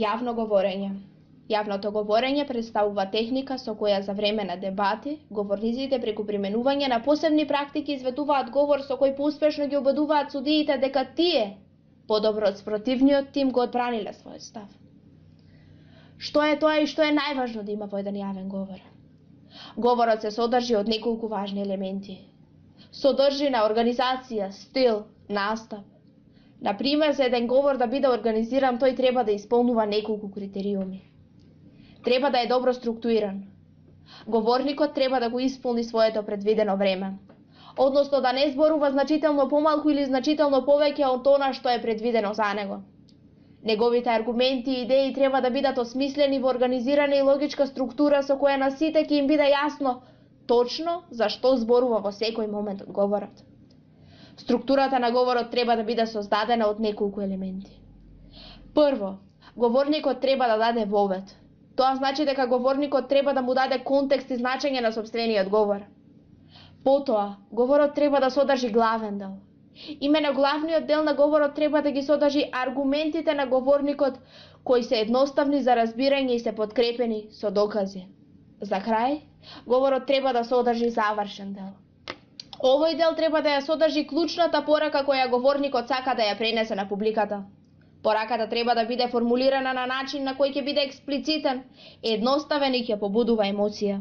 Јавно говорење. Јавното говорење представува техника со која за време на дебати, говорниците преку применување на посебни практики изведуваат говор со кој поуспешно ги убедуваат судиите дека тие, подобро од спротивниот тим, го одбраниле својот став. Што е тоа и што е најважно да има во еден јавен говор? Говорот се содржи од неколку важни елементи. Содржина, организација, стил, настап. Например, за еден говор да биде организиран, тој треба да исполнува неколку критериуми. Треба да е добро структуриран. Говорникот треба да го исполни своето предвидено време, односно да не зборува значително помалку или значително повеќе од она што е предвидено за него. Неговите аргументи и идеи треба да бидат осмислени во организирана и логичка структура со која на сите ќе им биде јасно точно за што зборува во секој момент од говорот. Структурата на говорот треба да биде создадена од неколку елементи. Прво, говорникот треба да даде вовед. Тоа значи дека говорникот треба да му даде контекст и значење на сопствениот говор. Потоа, говорот треба да содржи главен дел. Имено главниот дел на говорот треба да ги содржи аргументите на говорникот кои се едноставни за разбирање и се подкрепени со докази. За крај, говорот треба да содржи завршен дел. Овој дел треба да ја содржи клучната порака која говорникот сака да ја пренесе на публиката. Пораката треба да биде формулирана на начин на кој ќе биде експлицитен, едноставен и ќе побудува емоција.